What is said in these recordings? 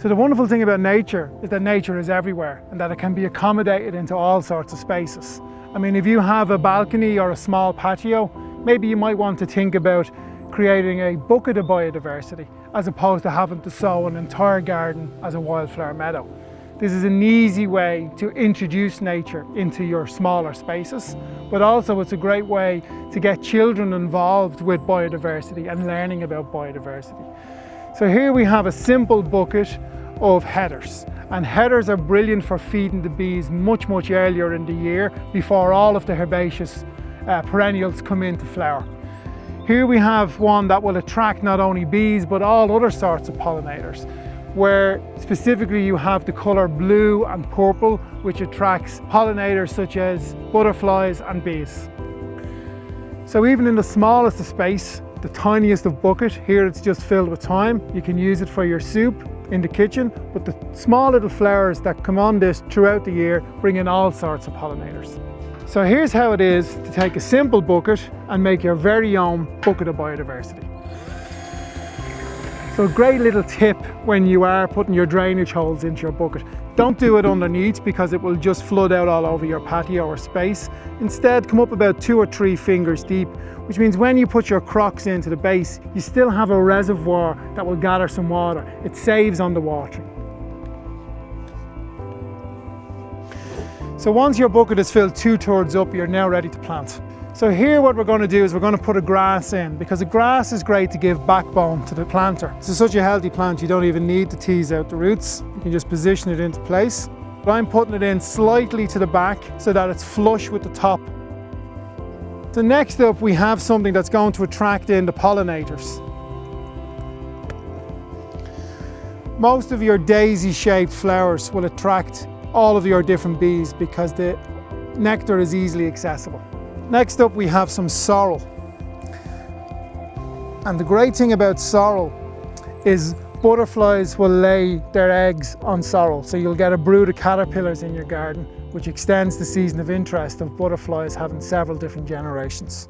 So the wonderful thing about nature is that nature is everywhere and that it can be accommodated into all sorts of spaces. I mean, if you have a balcony or a small patio, maybe you might want to think about creating a bucket of biodiversity as opposed to having to sow an entire garden as a wildflower meadow. This is an easy way to introduce nature into your smaller spaces, but also it's a great way to get children involved with biodiversity and learning about biodiversity. So here we have a simple bucket of headers, and headers are brilliant for feeding the bees much earlier in the year before all of the herbaceous perennials come into flower. Here we have one that will attract not only bees but all other sorts of pollinators, where specifically you have the colour blue and purple, which attracts pollinators such as butterflies and bees. So even in the smallest of space, the tiniest of bucket, here it's just filled with thyme, you can use it for your soup in the kitchen, but the small little flowers that come on this throughout the year bring in all sorts of pollinators. So here's how it is to take a simple bucket and make your very own bucket of biodiversity. So a great little tip when you are putting your drainage holes into your bucket. Don't do it underneath because it will just flood out all over your patio or space. Instead, come up about 2 or 3 fingers deep, which means when you put your crocks into the base, you still have a reservoir that will gather some water. It saves on the watering. So once your bucket is filled 2/3 up, you're now ready to plant. So here what we're going to do is we're going to put a grass in, because the grass is great to give backbone to the planter. This is such a healthy plant you don't even need to tease out the roots. You can just position it into place. But I'm putting it in slightly to the back so that it's flush with the top. So next up we have something that's going to attract in the pollinators. Most of your daisy-shaped flowers will attract all of your different bees because the nectar is easily accessible. Next up we have some sorrel. And the great thing about sorrel is butterflies will lay their eggs on sorrel. So you'll get a brood of caterpillars in your garden, which extends the season of interest of butterflies having several different generations.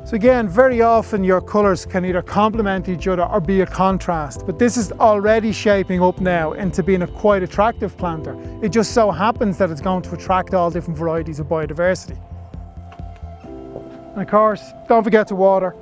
So again, very often your colours can either complement each other or be a contrast, but this is already shaping up now into being a quite attractive planter. It just so happens that it's going to attract all different varieties of biodiversity. And of course, don't forget to water.